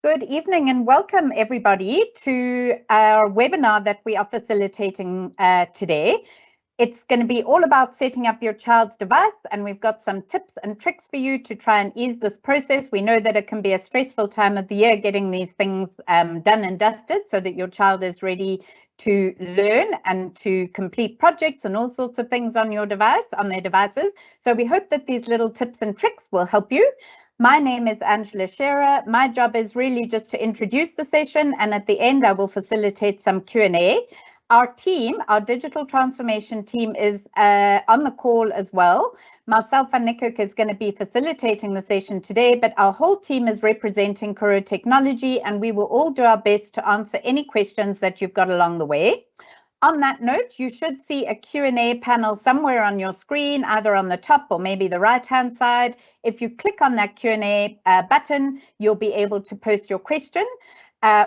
Good evening and welcome everybody to our webinar that we are facilitating today. It's going to be all about setting up your child's device, and we've got some tips and tricks for you to try and ease this process. We know that it can be a stressful time of the year getting these things done and dusted so that your child is ready to learn and to complete projects and all sorts of things on your device, on their devices. So we hope that these little tips and tricks will help you. My name is Angela Scherer. My job is really just to introduce the session, and at the end I will facilitate some Q&A. Our team, our digital transformation team, is on the call as well. Myself and Nikok is going to be facilitating the session today, but our whole team is representing Kuro Technology, and we will all do our best to answer any questions that you've got along the way. On that note, you should see a Q&A panel somewhere on your screen, either on the top or maybe the right-hand side. If you click on that Q&A button, you'll be able to post your question.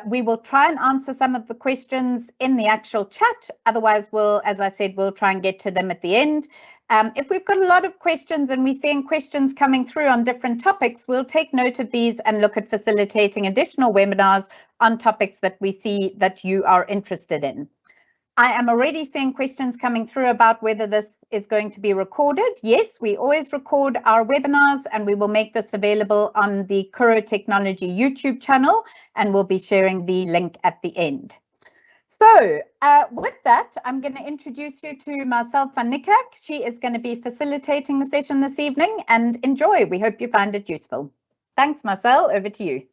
We will try and answer some of the questions in the actual chat. Otherwise, as I said, we'll try and get to them at the end. If we've got a lot of questions and we're seeing questions coming through on different topics, we'll take note of these and look at facilitating additional webinars on topics that we see that you are interested in. I am already seeing questions coming through about whether this is going to be recorded. Yes, we always record our webinars, and we will make this available on the Kuro Technology YouTube channel, and we'll be sharing the link at the end. So with that, I'm going to introduce you to myself and Nikak. She is going to be facilitating the session this evening, and enjoy. We hope you find it useful. Thanks, Marcel. Over to you.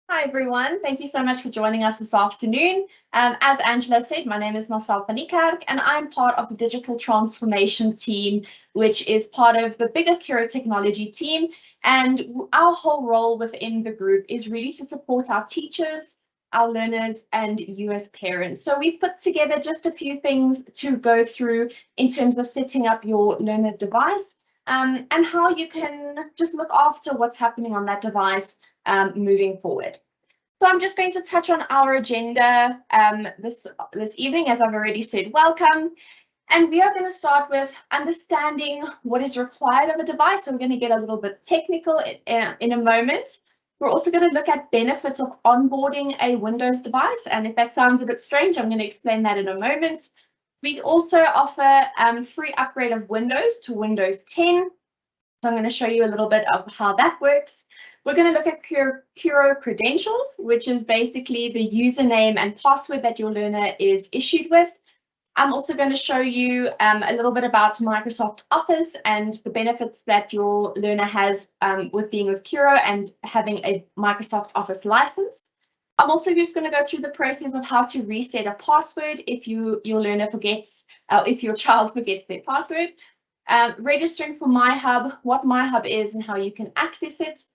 Hi everyone, thank you so much for joining us this afternoon. As Angela said, my name is Marcel van Niekerk and I'm part of the digital transformation team, which is part of the bigger Kuro Technology team. And our whole role within the group is really to support our teachers, our learners, and you as parents. So we've put together just a few things to go through in terms of setting up your learner device and how you can just look after what's happening on that device moving forward. So I'm just going to touch on our agenda this evening. As I've already said, welcome. And we are going to start with understanding what is required of a device. So we're going to get a little bit technical in a moment. We're also going to look at benefits of onboarding a Windows device. And if that sounds a bit strange, I'm going to explain that in a moment. We also offer free upgrade of Windows to Windows 10. So I'm going to show you a little bit of how that works. We're going to look at Kuro credentials, which is basically the username and password that your learner is issued with. I'm also going to show you a little bit about Microsoft Office and the benefits that your learner has with being with Kuro and having a Microsoft Office license. I'm also just going to go through the process of how to reset a password if your learner forgets, if your child forgets their password. Registering for MyHub, what MyHub is and how you can access it.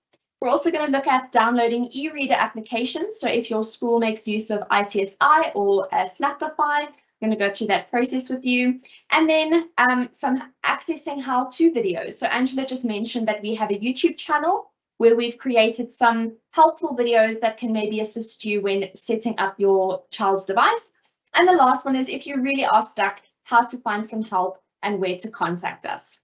We're also going to look at downloading e-reader applications. So if your school makes use of ITSI or Snapify, I'm going to go through that process with you. And then some accessing how-to videos. So Angela just mentioned that we have a YouTube channel where we've created some helpful videos that can maybe assist you when setting up your child's device. And the last one is if you really are stuck, how to find some help and where to contact us.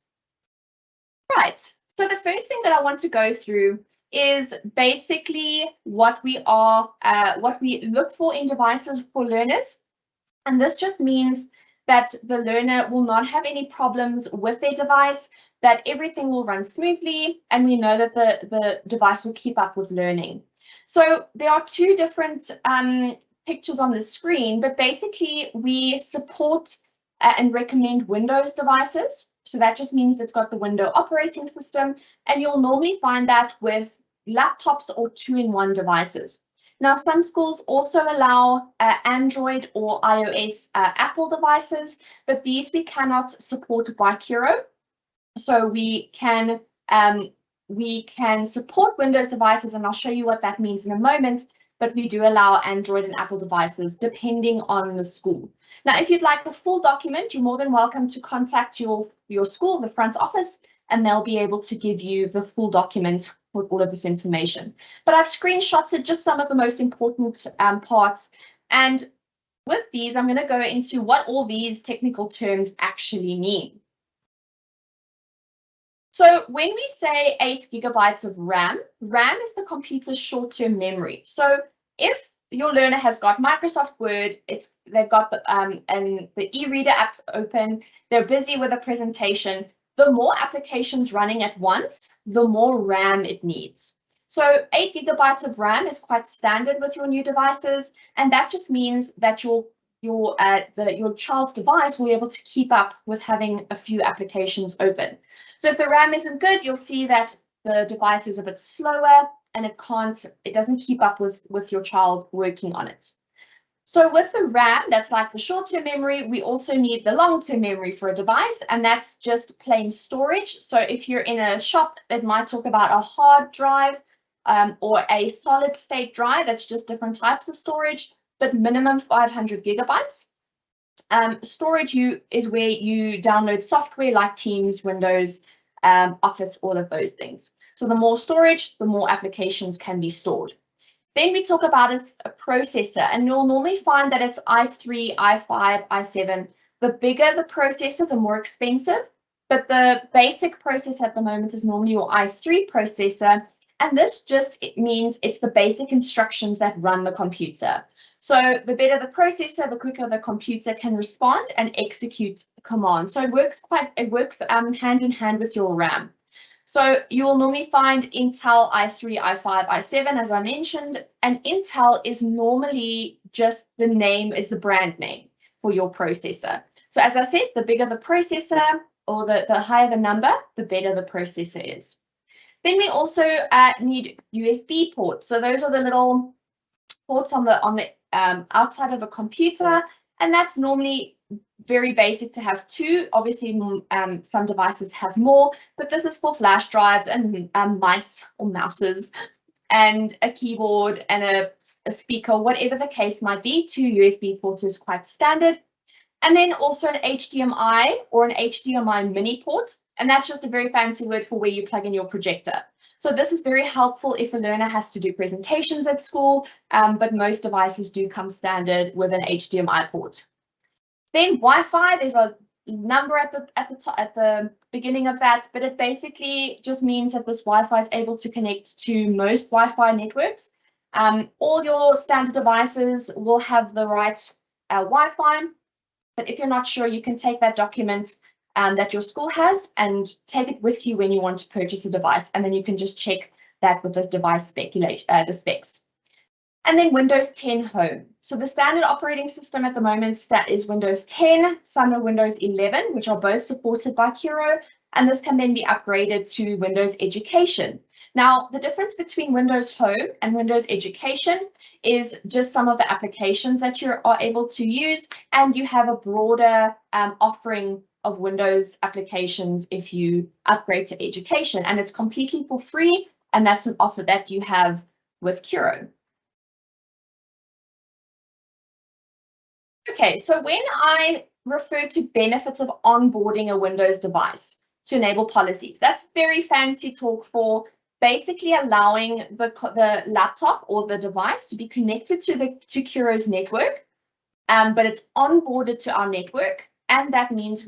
Right, so the first thing that I want to go through is basically what we look for in devices for learners. And this just means that the learner will not have any problems with their device, that everything will run smoothly, and we know that the device will keep up with learning. So there are two different pictures on the screen, but basically we support and recommend Windows devices. So that just means it's got the Windows operating system, and you'll normally find that with laptops or two-in-one devices. Now, some schools also allow Android or iOS Apple devices, but these we cannot support by Kuro. So we can support Windows devices, and I'll show you what that means in a moment, but we do allow Android and Apple devices depending on the school. Now, if you'd like the full document, you're more than welcome to contact your school, the front office, and they'll be able to give you the full document with all of this information. But I've screenshotted just some of the most important parts. And with these, I'm going to go into what all these technical terms actually mean. So when we say 8 gigabytes of RAM, RAM is the computer's short-term memory. So if your learner has got Microsoft Word, they've got and the e-reader apps open, they're busy with a presentation, the more applications running at once, the more RAM it needs. So 8 gigabytes of RAM is quite standard with your new devices, and that just means that your child's device will be able to keep up with having a few applications open. So if the RAM isn't good, you'll see that the device is a bit slower and it doesn't keep up with your child working on it. So with the RAM, that's like the short-term memory, we also need the long-term memory for a device, and that's just plain storage. So if you're in a shop, it might talk about a hard drive or a solid state drive. That's just different types of storage, but minimum 500 gigabytes. Storage is where you download software like Teams, Windows, Office, all of those things. So the more storage, the more applications can be stored. Then we talk about a processor, and you'll normally find that it's i3, i5, i7. The bigger the processor, the more expensive, but the basic processor at the moment is normally your i3 processor, and this it means it's the basic instructions that run the computer. So the better the processor, the quicker the computer can respond and execute commands. So it works hand in hand with your RAM. So you will normally find Intel i3, i5, i7, as I mentioned, and Intel is normally just the brand name for your processor. So as I said, the bigger the processor or the higher the number, the better the processor is. Then we also need USB ports. So those are the little ports on the outside of a computer, and that's normally very basic to have two. Obviously, some devices have more, but this is for flash drives and mice or mouses and a keyboard and a speaker, whatever the case might be. 2 USB ports is quite standard. And then also an HDMI or an HDMI mini port, and that's just a very fancy word for where you plug in your projector. So this is very helpful if a learner has to do presentations at school, but most devices do come standard with an HDMI port. Then Wi-Fi, there's a number at the beginning of that, but it basically just means that this Wi-Fi is able to connect to most Wi-Fi networks. All your standard devices will have the right Wi-Fi, but if you're not sure, you can take that document that your school has and take it with you when you want to purchase a device, and then you can just check that with the device the specs. And then Windows 10 Home. So the standard operating system at the moment is Windows 10, some are Windows 11, which are both supported by Curo, and this can then be upgraded to Windows Education. Now, the difference between Windows Home and Windows Education is just some of the applications that you are able to use, and you have a broader offering of Windows applications if you upgrade to Education, and it's completely for free, and that's an offer that you have with Curo. Okay, so when I refer to benefits of onboarding a Windows device to enable policies, that's very fancy talk for basically allowing the laptop or the device to be connected to Curo's network, but it's onboarded to our network, and that means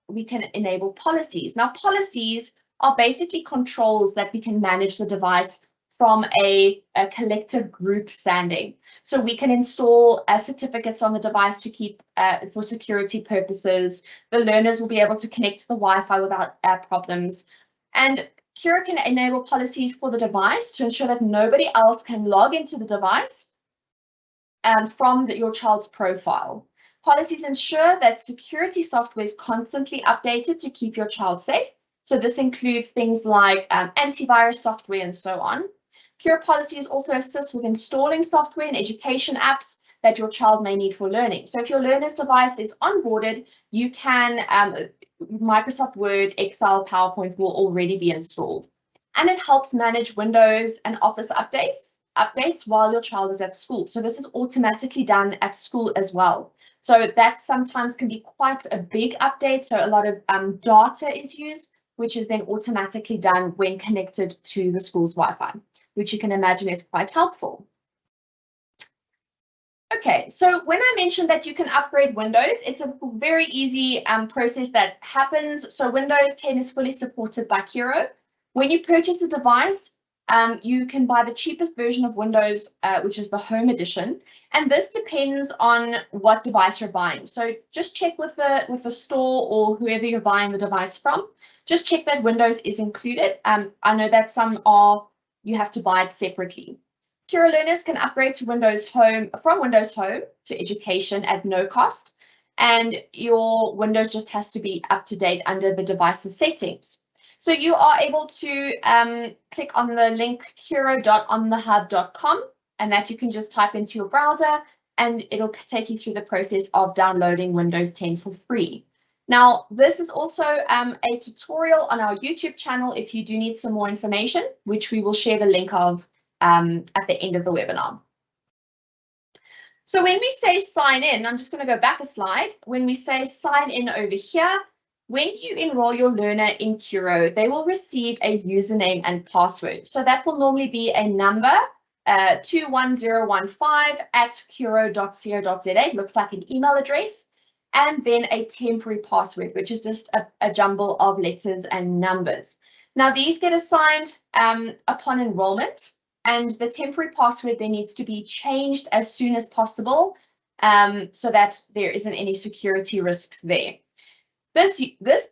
we can enable policies. Now, policies are basically controls that we can manage the device from a collective group standing. So we can install certificates on the device to keep for security purposes. The learners will be able to connect to the Wi-Fi without problems. And Curo can enable policies for the device to ensure that nobody else can log into the device from your child's profile. Policies ensure that security software is constantly updated to keep your child safe. So this includes things like antivirus software and so on. Curo policies also assist with installing software and education apps that your child may need for learning. So if your learner's device is onboarded, you can, Microsoft Word, Excel, PowerPoint will already be installed. And it helps manage Windows and Office updates while your child is at school. So this is automatically done at school as well. So that sometimes can be quite a big update. So a lot of data is used, which is then automatically done when connected to the school's Wi-Fi, which you can imagine is quite helpful. Okay, so when I mentioned that you can upgrade Windows, it's a very easy process that happens. So Windows 10 is fully supported by Kiro. When you purchase a device, you can buy the cheapest version of Windows, which is the Home Edition, and this depends on what device you're buying. So just check with the store or whoever you're buying the device from. Just check that Windows is included. I know that some are, you have to buy it separately. Kiro learners can upgrade to Windows Home from Windows Home to Education at no cost, and your Windows just has to be up to date under the device's settings. So you are able to click on the link kiro.onthehub.com, and that you can just type into your browser, and it'll take you through the process of downloading Windows 10 for free. Now, this is also a tutorial on our YouTube channel if you do need some more information, which we will share the link of at the end of the webinar. So when we say sign in, I'm just going to go back a slide. When we say sign in over here, when you enroll your learner in Kiro, they will receive a username and password. So that will normally be a number, 21015@kiro.co.za. Looks like an email address. And then a temporary password, which is just a jumble of letters and numbers. Now, these get assigned upon enrollment. And the temporary password then needs to be changed as soon as possible so that there isn't any security risks there. This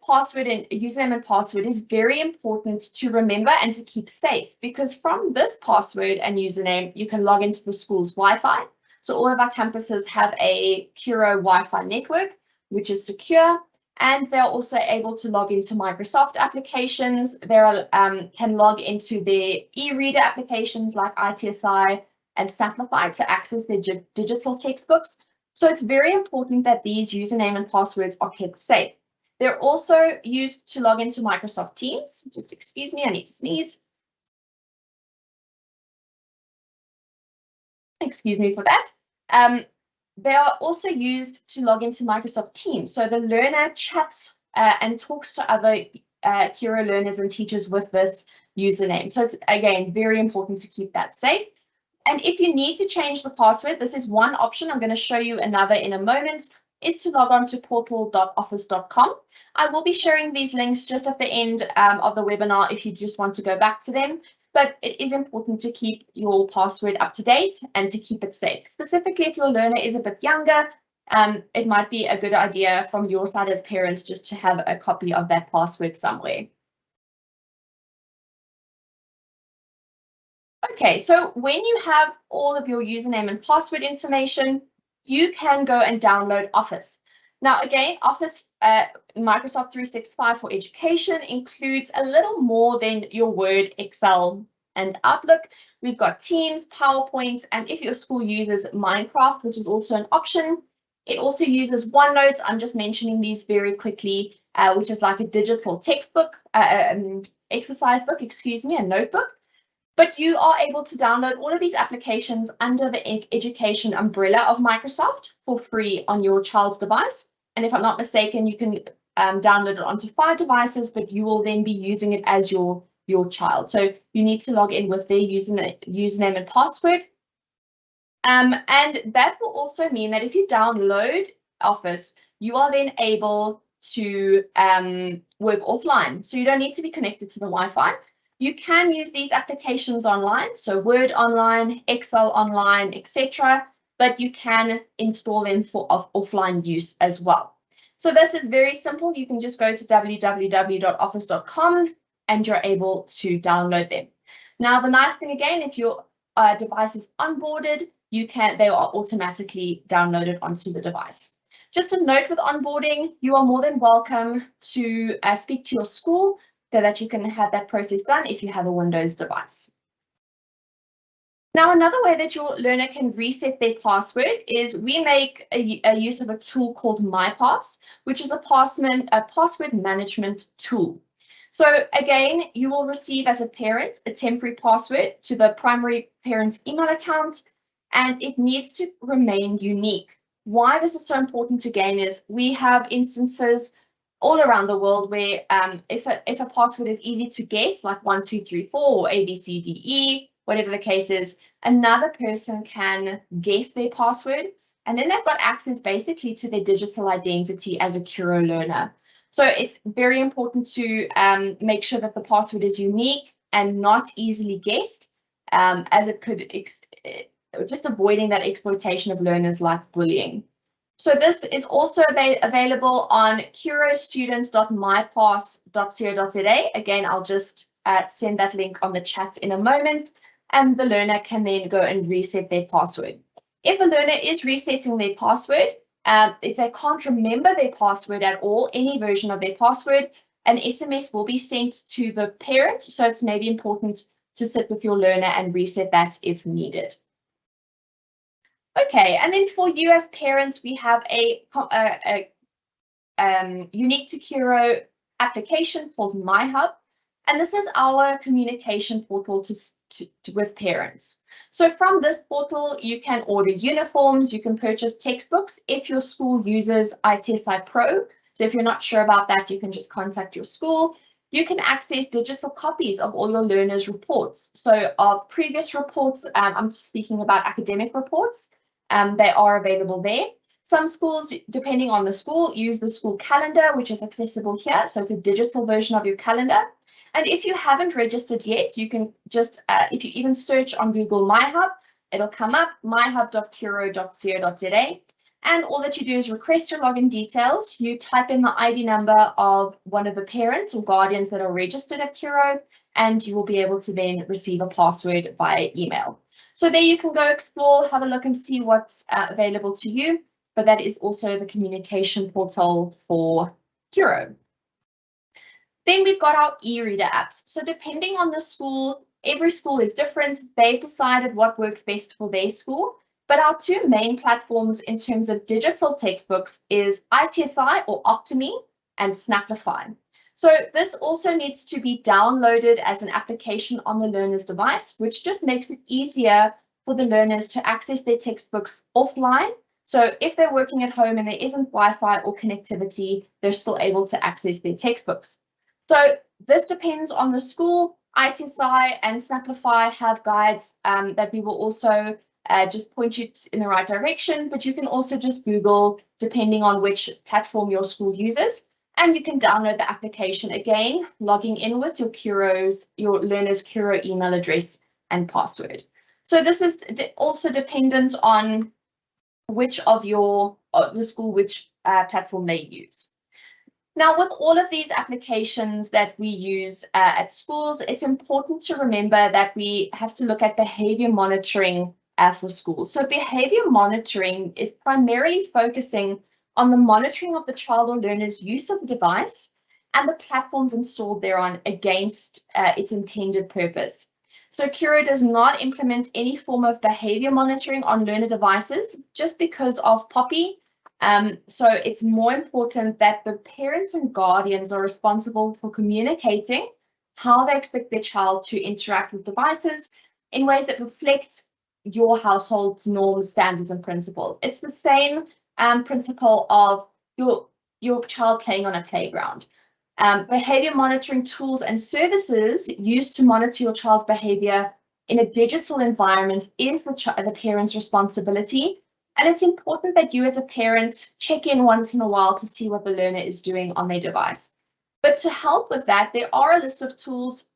password and username and password is very important to remember and to keep safe, because from this password and username, you can log into the school's Wi-Fi. So all of our campuses have a Kiro Wi-Fi network, which is secure. And they're also able to log into Microsoft applications. They can log into their e-reader applications like ITSI and Simplify to access their digital textbooks. So it's very important that these username and passwords are kept safe. They're also used to log into Microsoft Teams. Just excuse me, I need to sneeze. Excuse me for that. They are also used to log into Microsoft Teams. So the learner chats and talks to other Kiro learners and teachers with this username. So it's, again, very important to keep that safe. And if you need to change the password, this is one option. I'm going to show you another in a moment, is to log on to portal.office.com. I will be sharing these links just at the end of the webinar if you just want to go back to them. But it is important to keep your password up to date and to keep it safe. Specifically, if your learner is a bit younger, it might be a good idea from your side as parents just to have a copy of that password somewhere. Okay, so when you have all of your username and password information, you can go and download Office. Now, again, Office Microsoft 365 for Education includes a little more than your Word, Excel, and Outlook. We've got Teams, PowerPoint, and if your school uses Minecraft, which is also an option, it also uses OneNote. I'm just mentioning these very quickly, which is like a digital textbook, exercise book, excuse me, a notebook. But you are able to download all of these applications under the education umbrella of Microsoft for free on your child's device. And if I'm not mistaken, you can download it onto 5 devices, but you will then be using it as your child. So you need to log in with their username and password. And that will also mean that if you download Office, you are then able to work offline. So you don't need to be connected to the Wi-Fi. You can use these applications online, so Word online, Excel online, etc. But you can install them for offline use as well. So this is very simple. You can just go to www.office.com and you're able to download them. Now, the nice thing again, if your device is onboarded, they are automatically downloaded onto the device. Just a note with onboarding, you are more than welcome to speak to your school so that you can have that process done if you have a Windows device. Now, another way that your learner can reset their password is we make a use of a tool called MyPass, which is a password management tool. So again, you will receive as a parent a temporary password to the primary parent's email account, and it needs to remain unique. Why this is so important again is we have instances all around the world where if a password is easy to guess, like 1, 2, 3, 4 or A, B, C, D, E, whatever the case is, another person can guess their password, and then they've got access basically to their digital identity as a Curo learner. So it's very important to make sure that the password is unique and not easily guessed, as it could just avoiding that exploitation of learners like bullying. So this is also available on curostudents.mypass.co.za. Again, I'll just send that link on the chat in a moment, and the learner can then go and reset their password. If a learner is resetting their password, if they can't remember their password at all, any version of their password, an SMS will be sent to the parent. So it's maybe important to sit with your learner and reset that if needed. Okay, and then for you as parents, we have a unique to Curo application called MyHub, and this is our communication portal with parents. So from this portal, you can order uniforms, you can purchase textbooks if your school uses ITSI Pro. So if you're not sure about that, you can just contact your school. You can access digital copies of all your learners' reports. So of previous reports, I'm speaking about academic reports, they are available there. Some schools, depending on the school, use the school calendar, which is accessible here. So it's a digital version of your calendar. And if you haven't registered yet, you can just, if you even search on Google MyHub, it'll come up, myhub.curo.co.za. And all that you do is request your login details. You type in the ID number of one of the parents or guardians that are registered at Curo, and you will be able to then receive a password via email. So there you can go explore, have a look and see what's available to you. But that is also the communication portal for Curo. Then we've got our e-reader apps. So depending on the school, every school is different. They've decided what works best for their school. But our two main platforms in terms of digital textbooks is ITSI or Optimi and Snaplify. So this also needs to be downloaded as an application on the learner's device, which just makes it easier for the learners to access their textbooks offline. So if they're working at home and there isn't Wi-Fi or connectivity, they're still able to access their textbooks. So this depends on the school. ITSI and Snaplify have guides that we will also just point you in the right direction, but you can also just Google depending on which platform your school uses, and you can download the application again, logging in with your learner's Curo email address and password. So this is also dependent on which of the school, which platform they use. Now, with all of these applications that we use at schools, it's important to remember that we have to look at behavior monitoring for schools. So behavior monitoring is primarily focusing on the monitoring of the child or learner's use of the device and the platforms installed thereon against its intended purpose. So Curo does not implement any form of behavior monitoring on learner devices just because of POPI. So it's more important that the parents and guardians are responsible for communicating how they expect their child to interact with devices in ways that reflect your household's norms, standards, and principles. It's the same principle of your child playing on a playground. Behavior monitoring tools and services used to monitor your child's behavior in a digital environment is the parent's responsibility. And it's important that you as a parent check in once in a while to see what the learner is doing on their device. But to help with that, there are a list of tools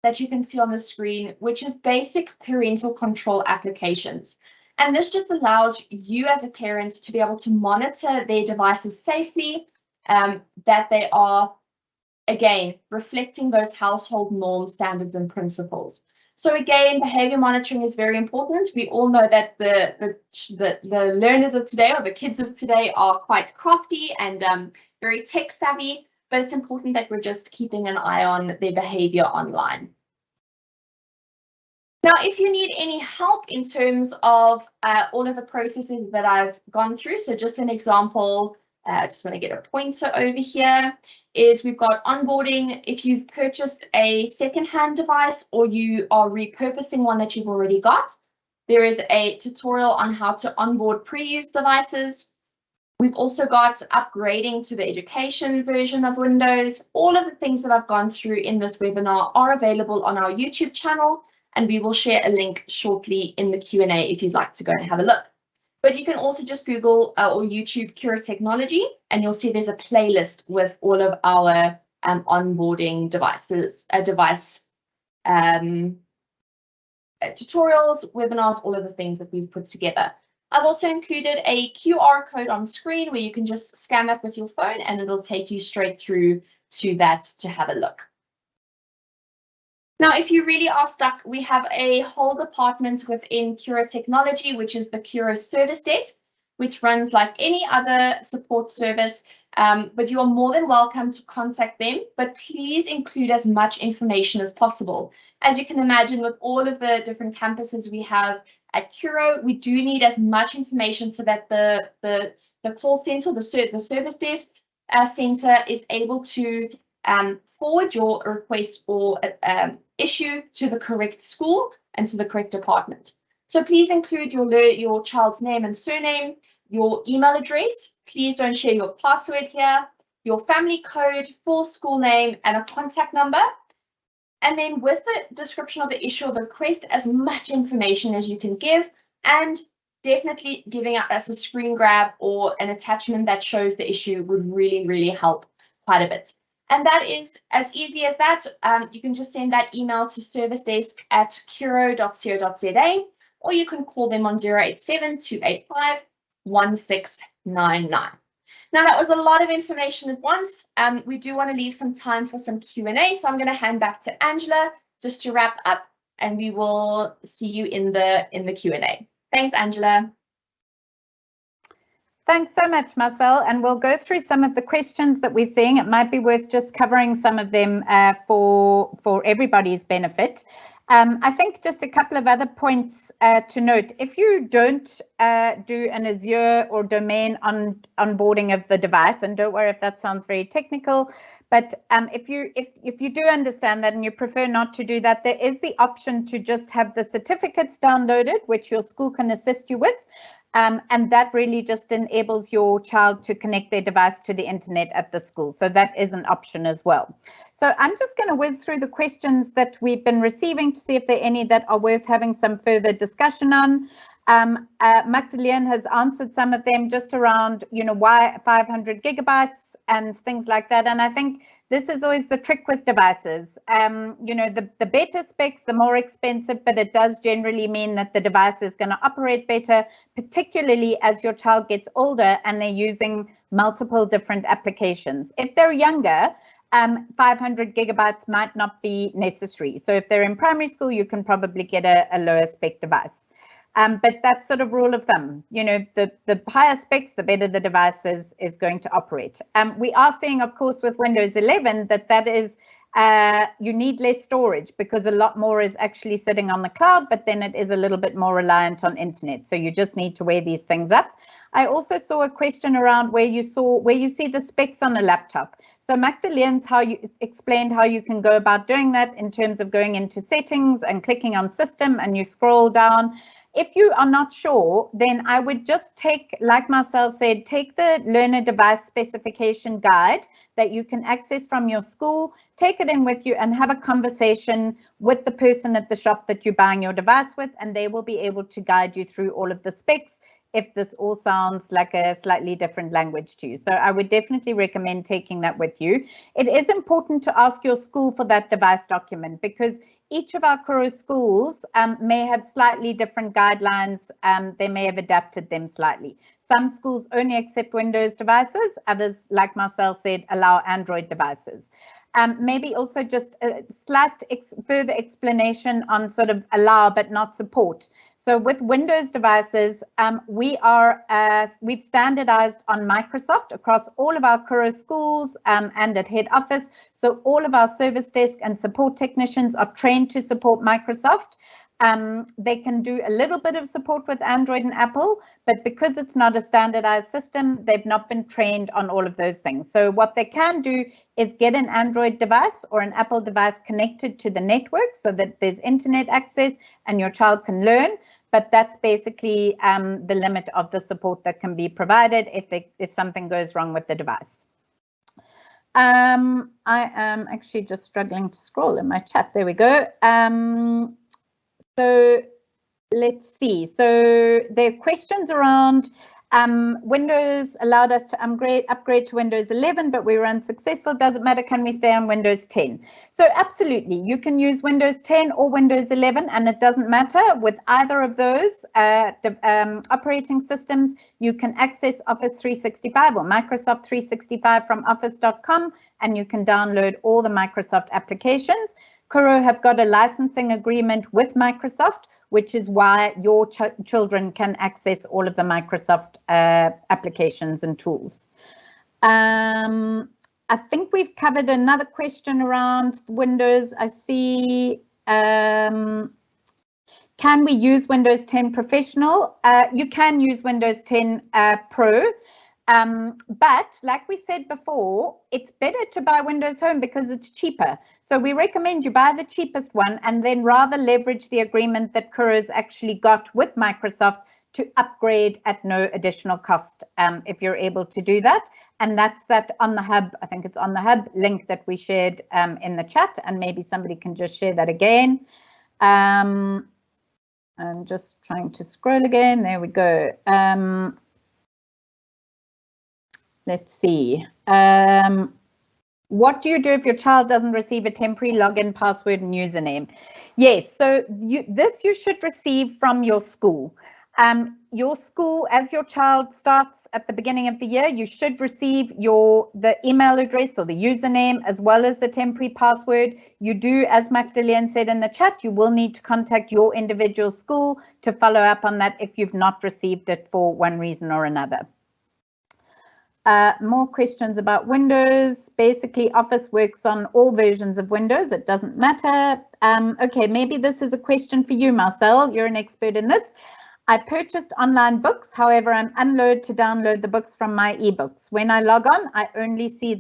that you can see on the screen, which is basic parental control applications. And this just allows you as a parent to be able to monitor their devices safely, that they are, again, reflecting those household norms, standards, and principles. So again, behavior monitoring is very important. We all know that the learners of today, or the kids of today, are quite crafty and very tech savvy, but it's important that we're just keeping an eye on their behavior online. Now, if you need any help in terms of all of the processes that I've gone through, so just an example, I just want to get a pointer over here, is we've got onboarding. If you've purchased a secondhand device or you are repurposing one that you've already got, there is a tutorial on how to onboard pre-used devices. We've also got upgrading to the education version of Windows. All of the things that I've gone through in this webinar are available on our YouTube channel. and we will share a link shortly in the Q&A if you'd like to go and have a look. But you can also just Google or YouTube Cura Technology, and you'll see there's a playlist with all of our onboarding devices, tutorials, webinars, all of the things that we've put together. I've also included a QR code on screen where you can just scan that with your phone and it'll take you straight through to that to have a look. Now, if you really are stuck, we have a whole department within Cura Technology, which is the Cura Service Desk, which runs like any other support service, but you are more than welcome to contact them, but please include as much information as possible. As you can imagine, with all of the different campuses we have at Cura, we do need as much information so that the call center, the service desk center is able to forward your request or issue to the correct school and to the correct department. So please include your child's name and surname, your email address. Please don't share your password here, your family code, full school name, and a contact number. And then with the description of the issue or the request, as much information as you can give, and definitely giving us a screen grab or an attachment that shows the issue would really, really help quite a bit. And that is as easy as that. You can just send that email to servicedesk@curo.co.za, or you can call them on 087-285-1699. Now, that was a lot of information at once. We do want to leave some time for some Q&A, so I'm going to hand back to Angela just to wrap up, and we will see you in the Q&A. Thanks, Angela. Thanks so much, Marcel, and we'll go through some of the questions that we're seeing. It might be worth just covering some of them for everybody's benefit. I think just a couple of other points to note. If you don't do an Azure or domain onboarding of the device, and don't worry if that sounds very technical, but if you do understand that and you prefer not to do that, there is the option to just have the certificates downloaded, which your school can assist you with. And that really just enables your child to connect their device to the internet at the school. So that is an option as well. So I'm just going to whiz through the questions that we've been receiving to see if there are any that are worth having some further discussion on. Magdalene has answered some of them just around, why 500 gigabytes and things like that. And I think this is always the trick with devices. The better specs, the more expensive, but it does generally mean that the device is going to operate better, particularly as your child gets older and they're using multiple different applications. If they're younger, 500 gigabytes might not be necessary. So if they're in primary school, you can probably get a lower spec device. But that's sort of rule of thumb. The higher specs, the better the device is going to operate. We are seeing, of course, with Windows 11 that is you need less storage because a lot more is actually sitting on the cloud, but then it is a little bit more reliant on internet. So you just need to weigh these things up. I also saw a question around where you see the specs on a laptop. So Magdalene's explained how you can go about doing that in terms of going into settings and clicking on system and you scroll down. If you are not sure, then I would just take, like Marcel said, take the learner device specification guide that you can access from your school, take it in with you and have a conversation with the person at the shop that you're buying your device with, and they will be able to guide you through all of the specs if this all sounds like a slightly different language to you. So I would definitely recommend taking that with you. It is important to ask your school for that device document because each of our Cura schools may have slightly different guidelines. They may have adapted them slightly. Some schools only accept Windows devices. Others, like Marcel said, allow Android devices. Maybe also just a slight further explanation on sort of allow but not support. So with Windows devices, we've standardized on Microsoft across all of our Cura schools and at head office. So all of our service desk and support technicians are trained to support Microsoft. They can do a little bit of support with Android and Apple, but because it's not a standardized system, they've not been trained on all of those things. So what they can do is get an Android device or an Apple device connected to the network so that there's internet access and your child can learn. But that's basically the limit of the support that can be provided if something goes wrong with the device. I am actually just struggling to scroll in my chat. There we go. So let's see. So there are questions around Windows allowed us to upgrade to Windows 11, but we were unsuccessful. Does it matter? Can we stay on Windows 10? So absolutely, you can use Windows 10 or Windows 11, and it doesn't matter. With either of those operating systems, you can access Office 365 or Microsoft 365 from office.com, and you can download all the Microsoft applications. Kuro have got a licensing agreement with Microsoft, which is why your children can access all of the Microsoft applications and tools. I think we've covered another question around Windows. I see, can we use Windows 10 Professional? You can use Windows 10 Pro. But like we said before, it's better to buy Windows Home because it's cheaper. So we recommend you buy the cheapest one and then rather leverage the agreement that Kuro's actually got with Microsoft to upgrade at no additional cost if you're able to do that. And that's that on the hub, I think it's on the hub link that we shared in the chat, and maybe somebody can just share that again. I'm just trying to scroll again. There we go. Let's see. What do you do if your child doesn't receive a temporary login password and username? Yes, so this you should receive from your school. Your school, as your child starts at the beginning of the year, you should receive the email address or the username as well as the temporary password. You do, as Magdalene said in the chat, you will need to contact your individual school to follow up on that if you've not received it for one reason or another. More questions about Windows. Basically, Office works on all versions of Windows. It doesn't matter. Okay, maybe this is a question for you, Marcel. You're an expert in this. I purchased online books. However, I'm unload to download the books from my ebooks. When I log on, I only see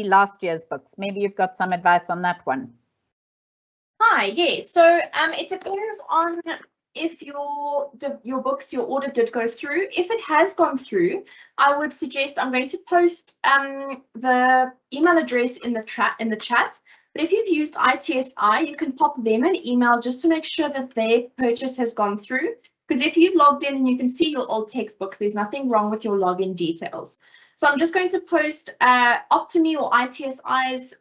last year's books. Maybe you've got some advice on that one. Hi, yes. So it depends on if your books, your order did go through. If it has gone through, I would suggest, I'm going to post the email address in the chat. But if you've used ITSI, you can pop them an email just to make sure that their purchase has gone through. Because if you've logged in and you can see your old textbooks, there's nothing wrong with your login details. So I'm just going to post Optimi or ITSI's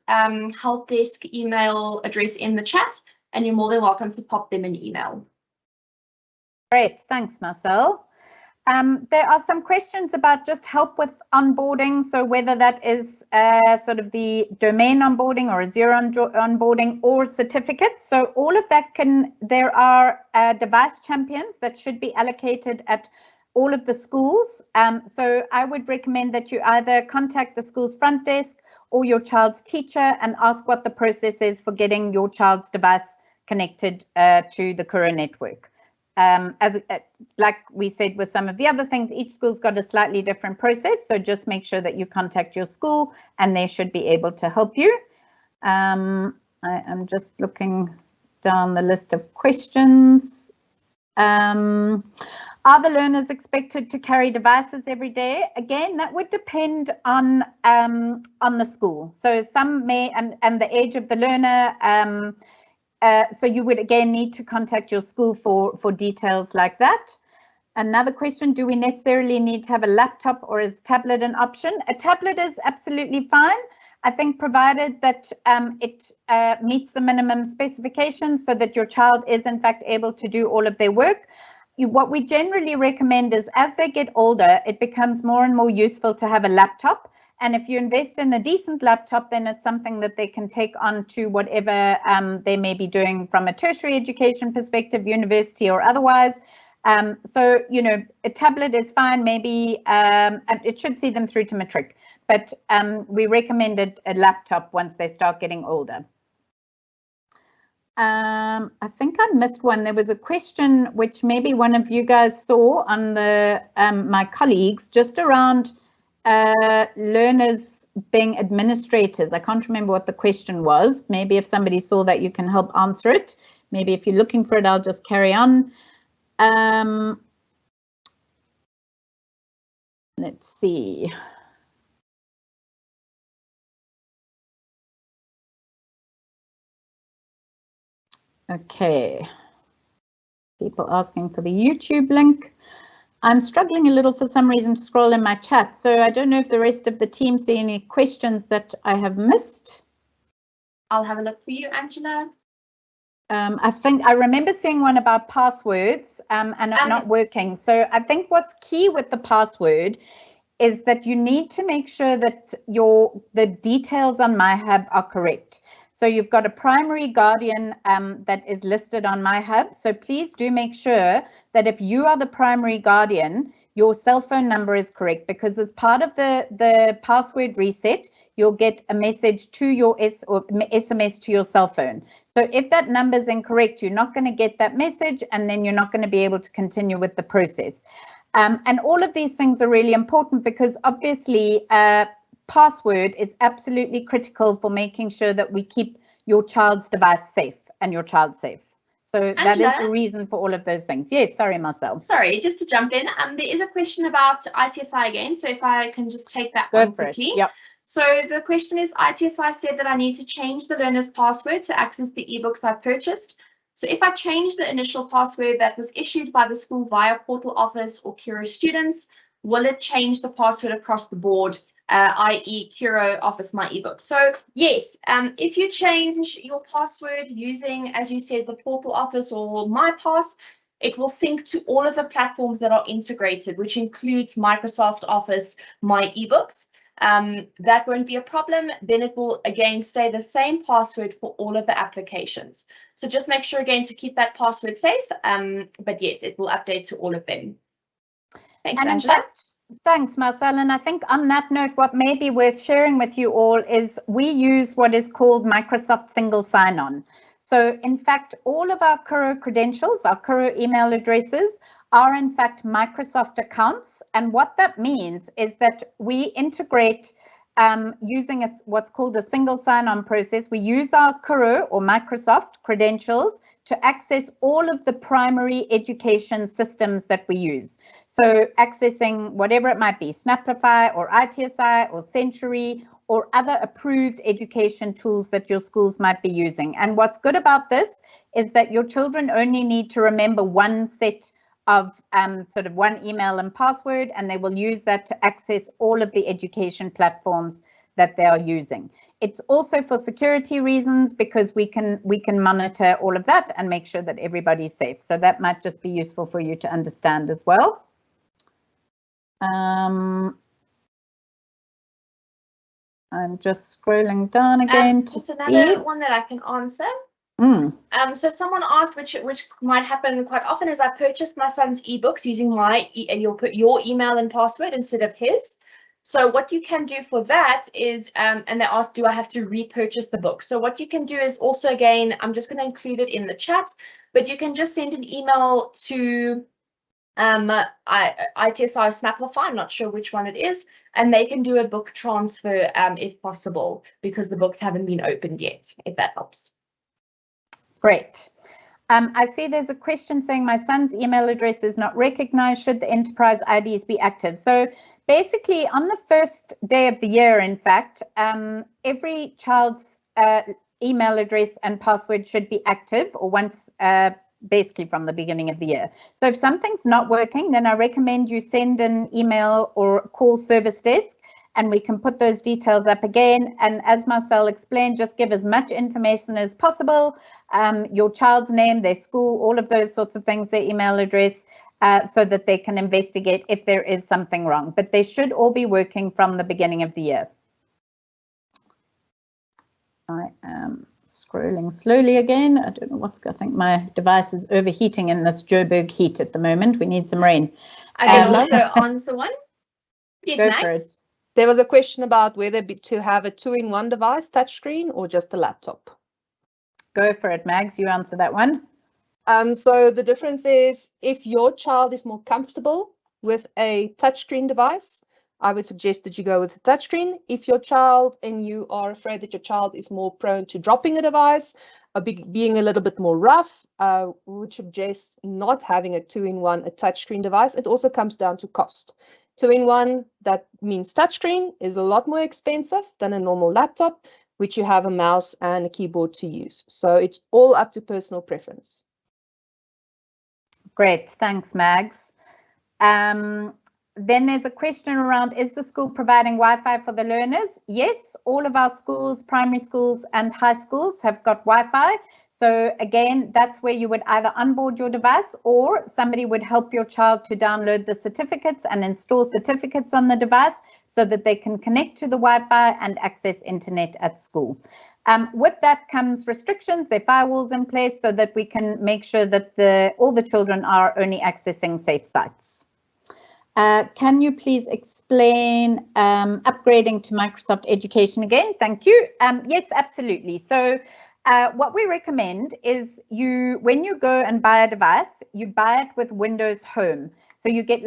help desk email address in the chat, and you're more than welcome to pop them an email. Great, thanks, Marcel. There are some questions about just help with onboarding. So whether that is sort of the domain onboarding or Azure onboarding or certificates. So all of that there are device champions that should be allocated at all of the schools. So I would recommend that you either contact the school's front desk or your child's teacher and ask what the process is for getting your child's device connected to the Kuro network. Like we said with some of the other things, each school's got a slightly different process. So just make sure that you contact your school and they should be able to help you. I am just looking down the list of questions. Are the learners expected to carry devices every day? Again, that would depend on the school. So some may, and the age of the learner. So you would again need to contact your school for details like that. Another question, do we necessarily need to have a laptop or is tablet an option? A tablet is absolutely fine. I think provided that it meets the minimum specifications so that your child is in fact able to do all of their work. What we generally recommend is as they get older, it becomes more and more useful to have a laptop. And if you invest in a decent laptop, then it's something that they can take on to whatever they may be doing from a tertiary education perspective, university or otherwise. So, you know, a tablet is fine, maybe it should see them through to matric, but we recommended a laptop once they start getting older. I think I missed one. There was a question which maybe one of you guys saw on the my colleagues just around learners being administrators. I can't remember what the question was. Maybe if somebody saw that, you can help answer it. Maybe if you're looking for it, I'll just carry on. Let's see. Okay. People asking for the YouTube link. I'm struggling a little for some reason to scroll in my chat, so I don't know if the rest of the team see any questions that I have missed. I'll have a look for you, Angela. I think I remember seeing one about passwords and it not working. So I think what's key with the password is that you need to make sure that the details on MyHub are correct. So you've got a primary guardian that is listed on MyHub. So please do make sure that if you are the primary guardian, your cell phone number is correct, because as part of the password reset, you'll get a message to your SMS to your cell phone. So if that number is incorrect, you're not going to get that message, and then you're not going to be able to continue with the process. And all of these things are really important, because obviously password is absolutely critical for making sure that we keep your child's device safe and your child safe. So Angela, that is the reason for all of those things. Yes, sorry, Marcel. Sorry, just to jump in. There is a question about ITSI again. So if I can just take that one quickly. Yep. So the question is, ITSI said that I need to change the learner's password to access the ebooks I purchased. So if I change the initial password that was issued by the school via Portal Office or Curo Students, will it change the password across the board, i.e. Curo Office My eBook? So yes, if you change your password using, as you said, the Portal Office or MyPass, it will sync to all of the platforms that are integrated, which includes Microsoft Office My eBooks. That won't be a problem. Then it will again stay the same password for all of the applications. So just make sure again to keep that password safe. But yes, it will update to all of them. Thanks, and Angela. In fact, thanks, Marcel. And I think on that note, what may be worth sharing with you all is we use what is called Microsoft Single Sign-On. So in fact, all of our Curo credentials, our Curo email addresses, are in fact Microsoft accounts. And what that means is that we integrate using what's called a single sign-on process. We use our Curo or Microsoft credentials to access all of the primary education systems that we use. So accessing whatever it might be, Snaplify or ITSI or Century or other approved education tools that your schools might be using. And what's good about this is that your children only need to remember one set of sort of one email and password, and they will use that to access all of the education platforms that they are using. It's also for security reasons, because we can monitor all of that and make sure that everybody's safe. So that might just be useful for you to understand as well. I'm just scrolling down again to see. Another one that I can answer. So someone asked, which might happen quite often, is I purchased my son's ebooks using you'll put your email and password instead of his. So what you can do for that is, and they asked, do I have to repurchase the book? So what you can do is also, again, I'm just going to include it in the chat, but you can just send an email to ITSI or Snaplify, I'm not sure which one it is, and they can do a book transfer if possible, because the books haven't been opened yet, if that helps. Great. I see there's a question saying my son's email address is not recognized. Should the enterprise IDs be active? So basically on the first day of the year, in fact, every child's email address and password should be active, or once basically from the beginning of the year. So if something's not working, then I recommend you send an email or call service desk, and we can put those details up again. And as Marcel explained, just give as much information as possible, your child's name, their school, all of those sorts of things, their email address, so that they can investigate if there is something wrong. But they should all be working from the beginning of the year. I am scrolling slowly again. I don't know what's going on. I think my device is overheating in this Joburg heat at the moment. We need some rain. I can also answer one. Yes, Go Max. for it. There was a question about whether to have a 2-in-1 device, touchscreen, or just a laptop. Go for it, Mags. You answer that one. So the difference is, if your child is more comfortable with a touchscreen device, I would suggest that you go with a touchscreen. If your child and you are afraid that your child is more prone to dropping a device, or being a little bit more rough, we would suggest not having a 2-in-1, a touchscreen device. It also comes down to cost. 2-in-1, that means touchscreen, is a lot more expensive than a normal laptop, which you have a mouse and a keyboard to use. So it's all up to personal preference. Great, thanks, Mags. Then there's a question around, is the school providing Wi-Fi for the learners? Yes, all of our schools, primary schools and high schools have got Wi-Fi. So again, that's where you would either onboard your device or somebody would help your child to download the certificates and install certificates on the device so that they can connect to the Wi-Fi and access internet at school. With that comes restrictions, there are firewalls in place so that we can make sure that all the children are only accessing safe sites. Can you please explain upgrading to Microsoft Education again? Thank you. Yes, absolutely. So what we recommend is when you go and buy a device, you buy it with Windows Home. So you get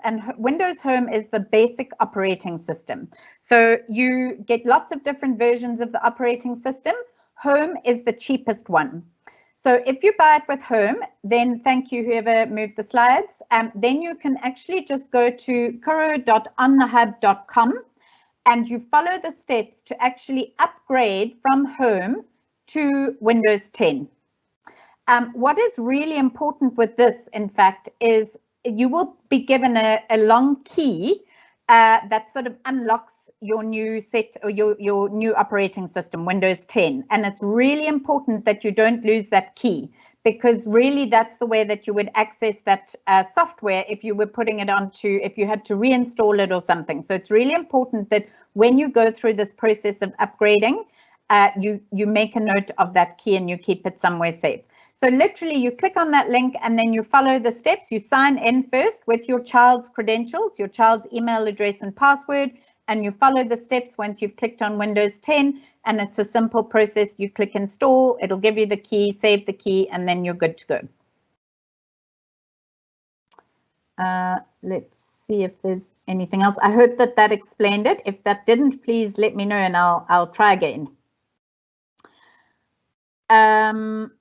and Windows Home is the basic operating system. So you get lots of different versions of the operating system. Home is the cheapest one. So if you buy it with Home, then thank you, whoever moved the slides, then you can actually just go to kuro.onthehub.com and you follow the steps to actually upgrade from Home to Windows 10. What is really important with this, in fact, is you will be given a long key that sort of unlocks your new set or your new operating system, Windows 10. And it's really important that you don't lose that key, because really that's the way that you would access that software if you were putting it onto, if you had to reinstall it or something. So it's really important that when you go through this process of upgrading, you make a note of that key and you keep it somewhere safe. So literally you click on that link and then you follow the steps. You sign in first with your child's credentials, your child's email address and password, and you follow the steps once you've clicked on Windows 10, and it's a simple process. You click install, it'll give you the key, save the key, and then you're good to go. Let's see if there's anything else. I hope that that explained it. If that didn't, please let me know and I'll try again.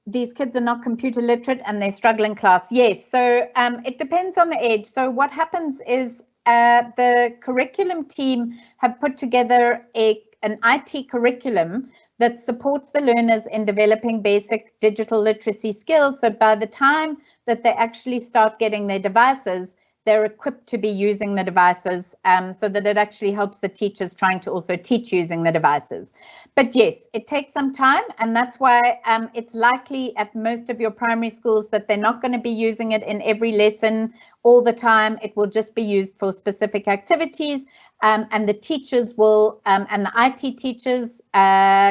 These kids are not computer literate and they struggle in class. Yes, so it depends on the age. So what happens is the curriculum team have put together an IT curriculum that supports the learners in developing basic digital literacy skills. So by the time that they actually start getting their devices, they're equipped to be using the devices, so that it actually helps the teachers trying to also teach using the devices. But yes, it takes some time, and that's why it's likely at most of your primary schools that they're not going to be using it in every lesson all the time. It will just be used for specific activities, and the teachers will, and the IT teachers,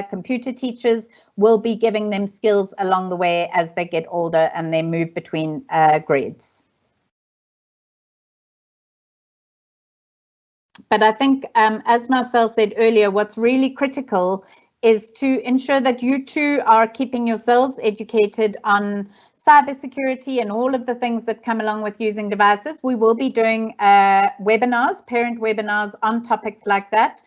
computer teachers will be giving them skills along the way as they get older and they move between grades. But I think, as Marcel said earlier, what's really critical is to ensure that you too are keeping yourselves educated on cybersecurity and all of the things that come along with using devices. We will be doing webinars, parent webinars on topics like that.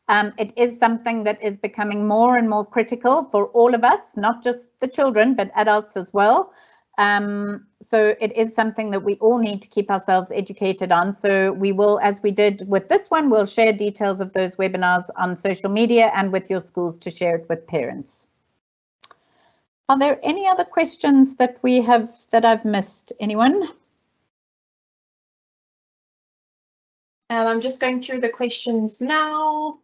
It is something that is becoming more and more critical for all of us, not just the children, but adults as well. So it is something that we all need to keep ourselves educated on. So we will, as we did with this one, we'll share details of those webinars on social media and with your schools to share it with parents. Are there any other questions that I've missed? Anyone? I'm just going through the questions now.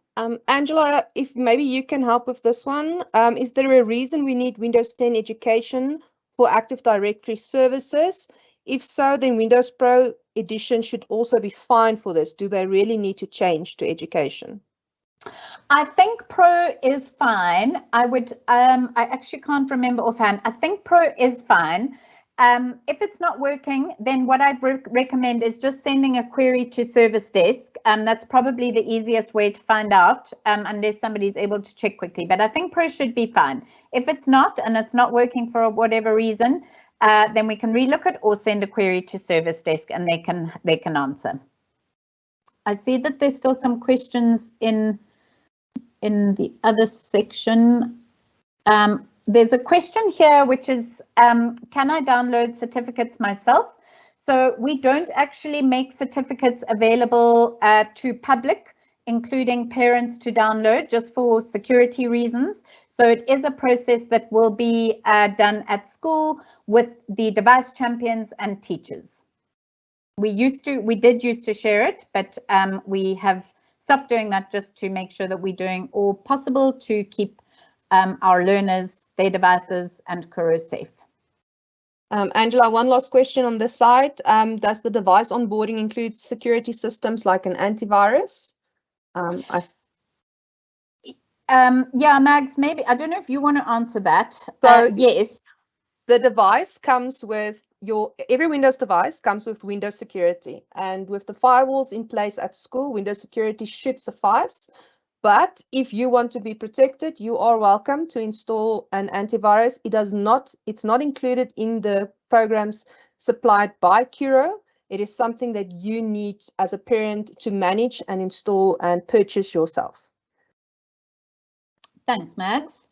Angela, if maybe you can help with this one. Is there a reason we need Windows 10 education for Active Directory services? If so, then Windows Pro Edition should also be fine for this. Do they really need to change to education? I think Pro is fine. I actually can't remember offhand. I think Pro is fine. If it's not working, then what I'd recommend is just sending a query to Service Desk. That's probably the easiest way to find out, unless somebody's able to check quickly. But I think Pro should be fine. If it's not, and it's not working for whatever reason, then we can relook it or send a query to Service Desk and they can answer. I see that there's still some questions in the other section. There's a question here which is, can I download certificates myself? So we don't actually make certificates available to public including parents to download just for security reasons. So it is a process that will be done at school with the device champions and teachers. We did used to share it, but we have stopped doing that just to make sure that we're doing all possible to keep our learners, their devices and Kuro safe. Angela, one last question on this side. Does the device onboarding include security systems like an antivirus? Yeah, Mags, maybe, I don't know if you want to answer that. So yes. The device comes with every Windows device comes with Windows security, and with the firewalls in place at school, Windows security should suffice. But if you want to be protected, you are welcome to install an antivirus. It's not included in the programs supplied by Kuro. It is something that you need as a parent to manage and install and purchase yourself. Thanks, Mags.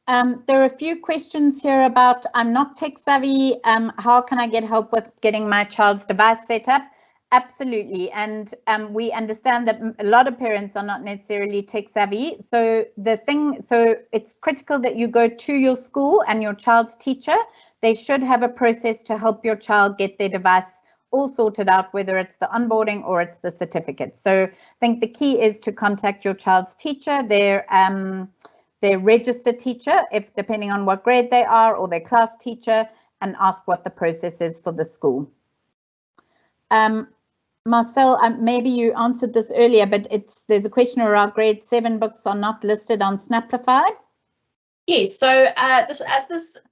There are a few questions here about, I'm not tech savvy. How can I get help with getting my child's device set up? Absolutely. And we understand that a lot of parents are not necessarily tech savvy. So it's critical that you go to your school and your child's teacher. They should have a process to help your child get their device all sorted out, whether it's the onboarding or it's the certificate. So I think the key is to contact your child's teacher, their registered teacher, if depending on what grade they are, or their class teacher, and ask what the process is for the school. Marcel, maybe you answered this earlier, but there's a question around grade 7 books are not listed on Snaplify. Yes, so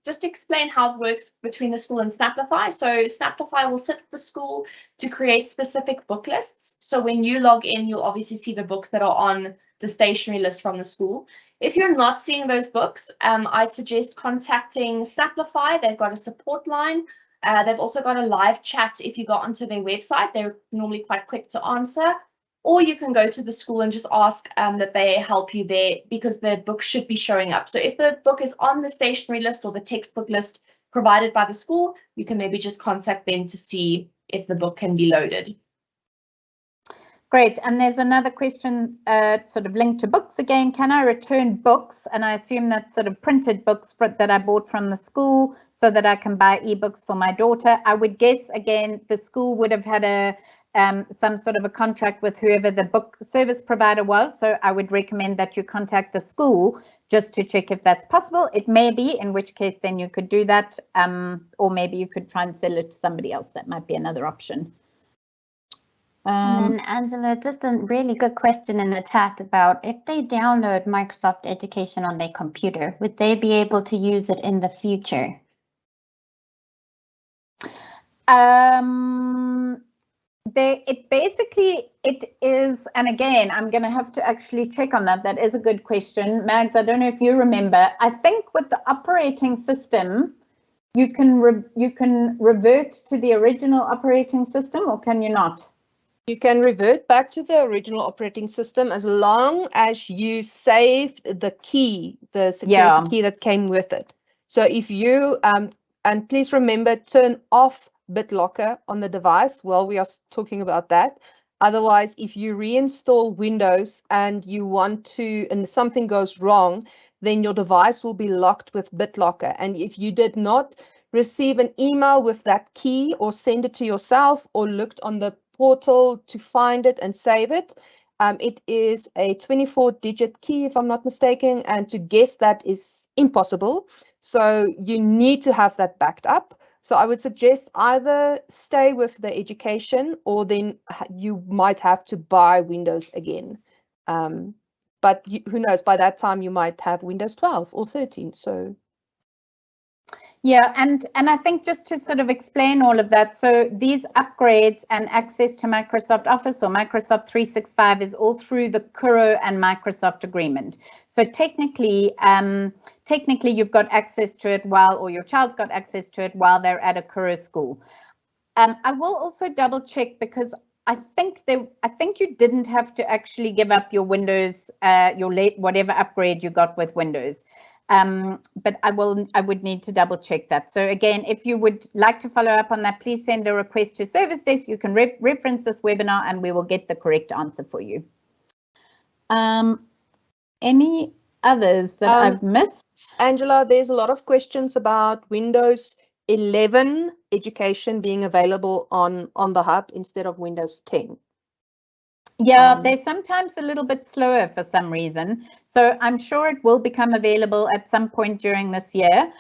just to explain how it works between the school and Snaplify. So Snaplify will sit with the school to create specific book lists. So when you log in, you'll obviously see the books that are on the stationery list from the school. If you're not seeing those books, I'd suggest contacting Snaplify. They've got a support line. They've also got a live chat. If you go onto their website, they're normally quite quick to answer. Or you can go to the school and just ask that they help you there, because the book should be showing up. So if the book is on the stationery list or the textbook list provided by the school, you can maybe just contact them to see if the book can be loaded. Great. And there's another question sort of linked to books again. Can I return books? And I assume that's sort of printed books that I bought from the school so that I can buy ebooks for my daughter. I would guess, again, the school would have had some sort of a contract with whoever the book service provider was. So I would recommend that you contact the school just to check if that's possible. It may be, in which case then you could do that. Or maybe you could try and sell it to somebody else. That might be another option. And then Angela, just a really good question in the chat about if they download Microsoft Education on their computer, would they be able to use it in the future? It is, and again, I'm going to have to actually check on that. That is a good question. Mags, I don't know if you remember. I think with the operating system, you can revert to the original operating system, or can you not? You can revert back to the original operating system as long as you saved the key, the security key that came with it. So if you, and please remember, turn off BitLocker on the device while we are talking about that. Otherwise, if you reinstall Windows and you want to, and something goes wrong, then your device will be locked with BitLocker. And if you did not receive an email with that key, or send it to yourself, or looked on the portal to find it and save it, it is a 24-digit key, if I'm not mistaken, and to guess that is impossible. So you need to have that backed up. So I would suggest either stay with the education, or then you might have to buy Windows again. But who knows, by that time you might have Windows 12 or 13. So yeah, and I think just to sort of explain all of that, so these upgrades and access to Microsoft Office or Microsoft 365 is all through the Kuro and Microsoft agreement. So technically you've got access to it or your child's got access to it while they're at a Kuro school. I will also double check, because I think you didn't have to actually give up your Windows, whatever upgrade you got with Windows. But I would need to double check that. So again, if you would like to follow up on that, please send a request to Service Desk. You can reference this webinar and we will get the correct answer for you. Any others that I've missed? Angela, there's a lot of questions about Windows 11 education being available on the Hub instead of Windows 10. Yeah, they're sometimes a little bit slower for some reason. So I'm sure it will become available at some point during this year.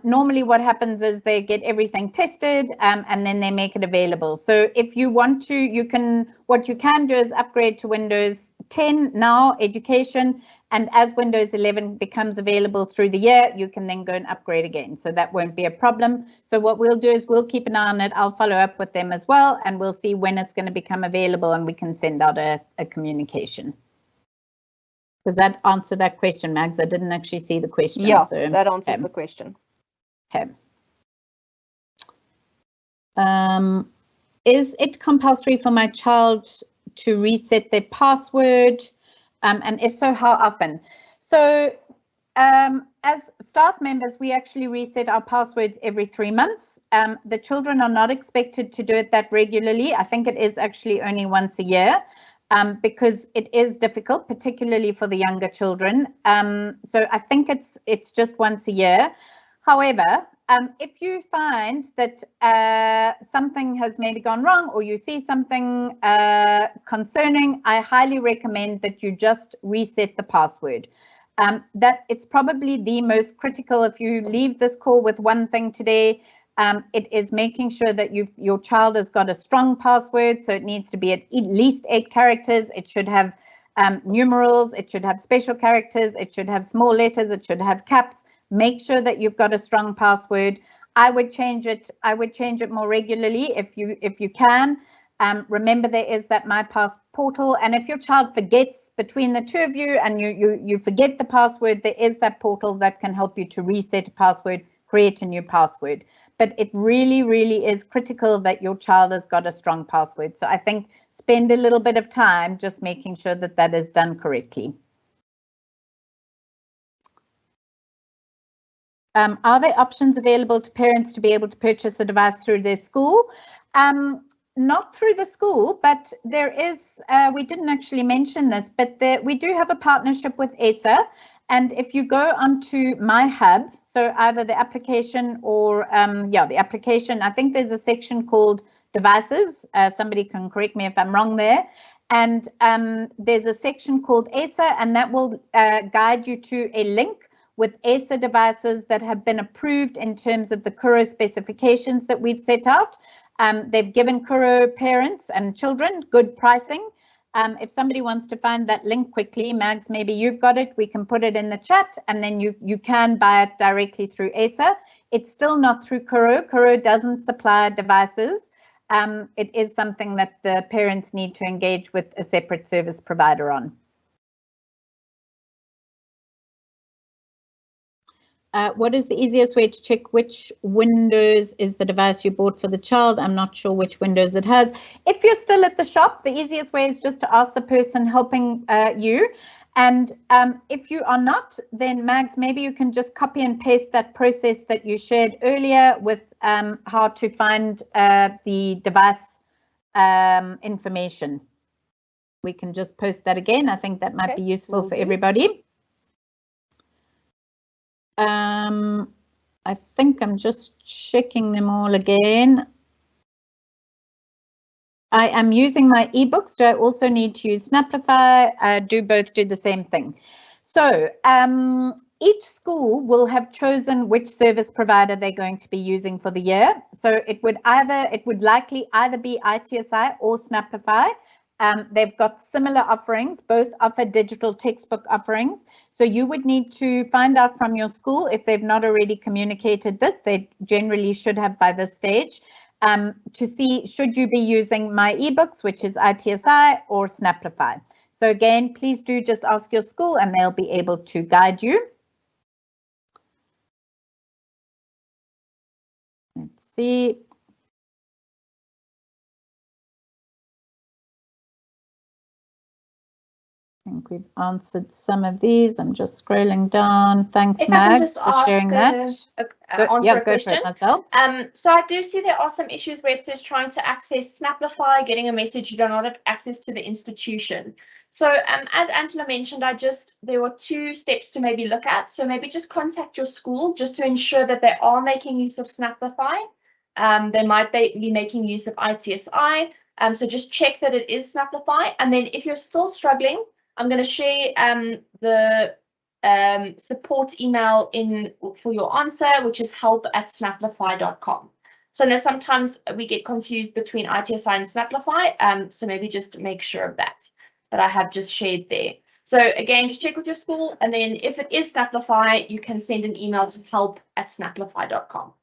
Normally what happens is they get everything tested and then they make it available. So if you want to, what you can do is upgrade to Windows 10 now, education, and as Windows 11 becomes available through the year, you can then go and upgrade again. So that won't be a problem. So what we'll do is we'll keep an eye on it. I'll follow up with them as well, and we'll see when it's going to become available and we can send out a communication. Does that answer that question, Mags? I didn't actually see the question. Yeah, so, that answers the question. Okay. Is it compulsory for my child to reset their password? And if so, how often? So as staff members, we actually reset our passwords every 3 months. The children are not expected to do it that regularly. I think it is actually only once a year. Because it is difficult, particularly for the younger children. So I think it's just once a year. However, if you find that something has maybe gone wrong or you see something concerning, I highly recommend that you just reset the password. That it's probably the most critical. If you leave this call with one thing today, it is making sure that your child has got a strong password. So it needs to be at least 8 characters. It should have numerals. It should have special characters. It should have small letters. It should have caps. Make sure that you've got a strong password. I would change it. I would change it more regularly if you can. Remember, there is that MyPass portal, and if your child forgets between the two of you and you forget the password, there is that portal that can help you to reset a password, create a new password. But it really, really is critical that your child has got a strong password. So I think spend a little bit of time just making sure that that is done correctly. Are there options available to parents to be able to purchase a device through their school? Not through the school, but there is, we didn't actually mention this, but we do have a partnership with ESA. And if you go onto MyHub, so either the application or, the application, I think there's a section called devices. Somebody can correct me if I'm wrong there. And there's a section called ESA, and that will guide you to a link with ESA devices that have been approved in terms of the Kuro specifications that we've set out. They've given Kuro parents and children good pricing. If somebody wants to find that link quickly, Mags, maybe you've got it, we can put it in the chat, and then you can buy it directly through ESA. It's still not through Kuro. Kuro doesn't supply devices. It is something that the parents need to engage with a separate service provider on. What is the easiest way to check which Windows is the device you bought for the child? I'm not sure which Windows it has. If you're still at the shop, the easiest way is just to ask the person helping you. And if you are not, then Mags, maybe you can just copy and paste that process that you shared earlier with how to find the device information. We can just post that again. I think that might be useful for everybody. I think I'm just checking them all again. I am using my ebooks. Do I also need to use Snaplify? Do both do the same thing? So each school will have chosen which service provider they're going to be using for the year. So it would likely either be ITSI or Snaplify. They've got similar offerings, both offer digital textbook offerings. So you would need to find out from your school if they've not already communicated this. They generally should have by this stage, to see should you be using My eBooks, which is ITSI, or Snaplify. So again, please do just ask your school and they'll be able to guide you. Let's see. think we've answered some of these. I'm just scrolling down. Thanks, If I can Mags, just for sharing ask that. answer a Go for question. it, Marcel. So I do see there are some issues where it says trying to access Snaplify, getting a message you do not have access to the institution. So as Angela mentioned, there were 2 steps to maybe look at. So maybe just contact your school just to ensure that they are making use of Snaplify. They might be making use of ITSI. So just check that it is Snaplify. And then if you're still struggling, I'm going to share the support email for your answer, which is help@snaplify.com. So now sometimes we get confused between ITSI and Snaplify. So maybe just make sure of that I have just shared there. So again, just check with your school, and then if it is Snaplify, you can send an email to help@snaplify.com.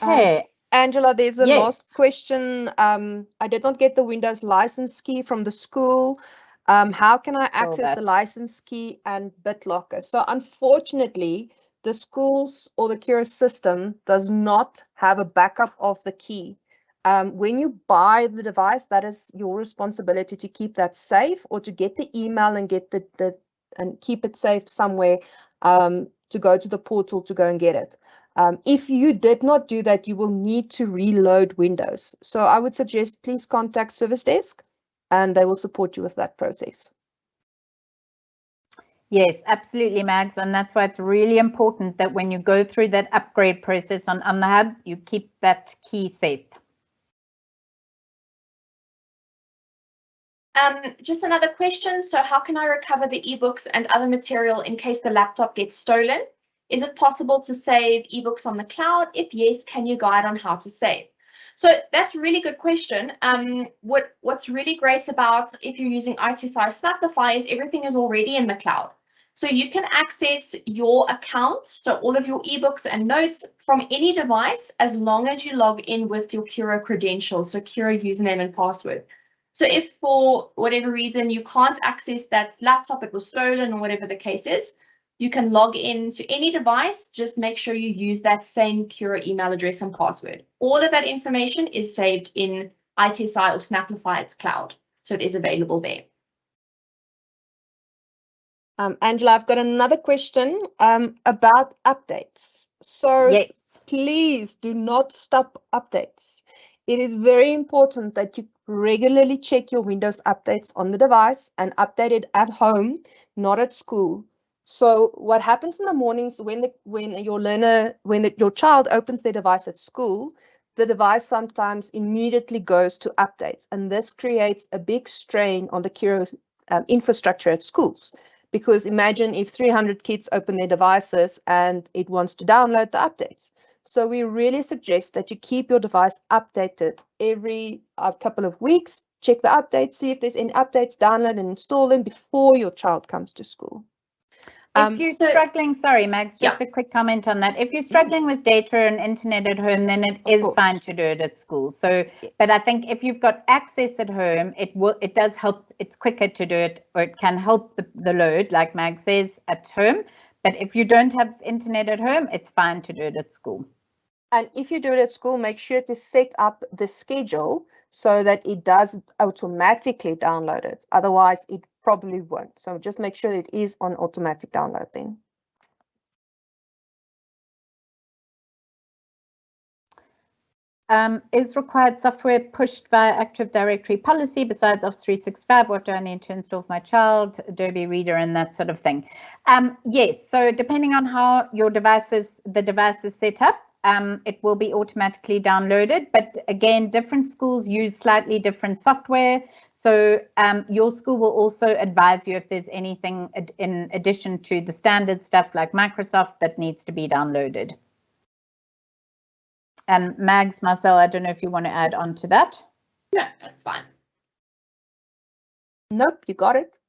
Okay. Angela, there's a Yes. last question. I did not get the Windows license key from the school. How can I access the license key and BitLocker? So unfortunately, the schools or the Cura system does not have a backup of the key. When you buy the device, that is your responsibility to keep that safe, or to get the email and get and keep it safe somewhere, to go to the portal to go and get it. If you did not do that, you will need to reload Windows. So I would suggest please contact Service Desk and they will support you with that process. Yes, absolutely, Mags. And that's why it's really important that when you go through that upgrade process on MyHub, you keep that key safe. Just another question. So how can I recover the ebooks and other material in case the laptop gets stolen? Is it possible to save ebooks on the cloud? If yes, can you guide on how to save? So that's a really good question. What's really great about if you're using ITSI Snaplify is everything is already in the cloud. So you can access your account, so all of your ebooks and notes from any device, as long as you log in with your Cura credentials, so Cura username and password. So if for whatever reason you can't access that laptop, it was stolen or whatever the case is, you can log in to any device. Just make sure you use that same Cura email address and password. All of that information is saved in ITSI or Snaplify's cloud, so it is available there. Angela, I've got another question about updates. So Yes. Please do not stop updates. It is very important that you regularly check your Windows updates on the device and update it at home, not at school. So what happens in the mornings when your child opens their device at school, the device sometimes immediately goes to updates, and this creates a big strain on the Cura infrastructure at schools. Because imagine if 300 kids open their devices and it wants to download the updates. So we really suggest that you keep your device updated every couple of weeks. Check the updates, see if there's any updates, download and install them before your child comes to school. If you're struggling, sorry, Mags, just a quick comment on that. If you're struggling with data and internet at home, then it is fine to do it at school. So, but I think if you've got access at home, it does help. It's quicker to do it, or it can help the load, like Mag says, at home. But if you don't have internet at home, it's fine to do it at school. And if you do it at school, make sure to set up the schedule so that it does automatically download it. Otherwise, it probably won't. So just make sure that it is on automatic download then. Is required software pushed via Active Directory policy besides Office 365? What do I need to install for my child, Adobe Reader and that sort of thing? Yes, so depending on how the device is set up, it will be automatically downloaded. But again, different schools use slightly different software. So your school will also advise you if there's anything in addition to the standard stuff like Microsoft that needs to be downloaded. And Mags, Marcel, I don't know if you want to add on to that. No, that's fine. Nope, you got it.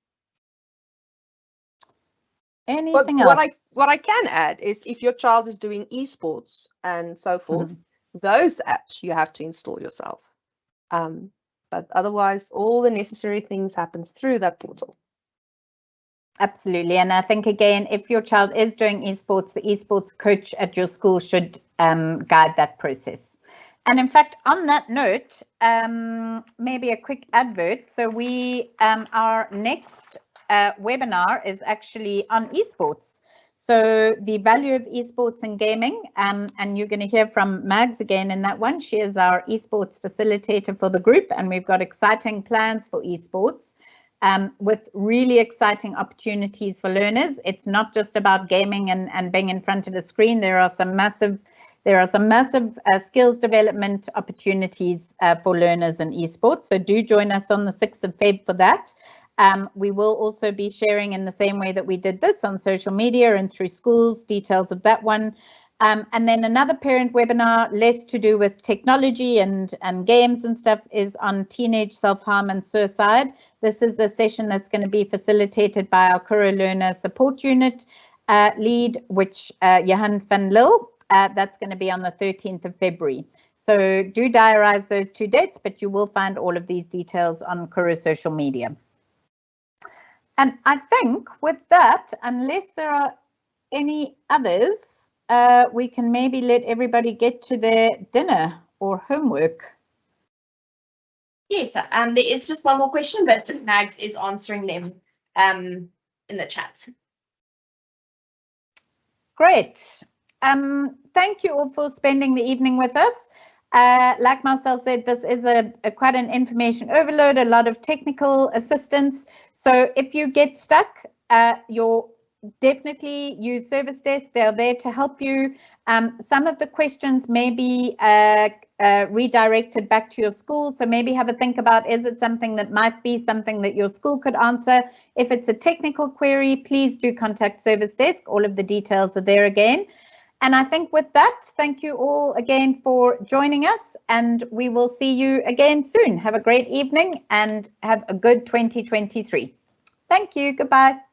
Anything else? What I can add is if your child is doing esports and so forth, those apps you have to install yourself. But otherwise, all the necessary things happens through that portal. Absolutely. And I think, again, if your child is doing esports, the esports coach at your school should guide that process. And in fact, on that note, maybe a quick advert. So our next webinar is actually on esports. So the value of esports and gaming, and you're going to hear from Mags again in that one. She is our esports facilitator for the group, and we've got exciting plans for esports with really exciting opportunities for learners. It's not just about gaming and being in front of a screen. There are some massive skills development opportunities for learners in esports. So do join us on the 6th of Feb for that. We will also be sharing in the same way that we did this on social media and through schools, details of that one. And then another parent webinar, less to do with technology and games and stuff, is on teenage self-harm and suicide. This is a session that's going to be facilitated by our Kuro Learner Support Unit lead, which Johan van Lille. That's going to be on the 13th of February. So do diarize those 2 dates, but you will find all of these details on Kuro social media. And I think with that, unless there are any others, we can maybe let everybody get to their dinner or homework. Yes, there is just one more question, but Mags is answering them in the chat. Great. Thank you all for spending the evening with us. Like Marcel said, this is quite an information overload, a lot of technical assistance. So if you get stuck, you'll definitely use Service Desk. They're there to help you. Some of the questions may be redirected back to your school. So maybe have a think about, is it something that might be something that your school could answer? If it's a technical query, please do contact Service Desk. All of the details are there again. And I think with that, thank you all again for joining us, and we will see you again soon. Have a great evening and have a good 2023. Thank you. Goodbye.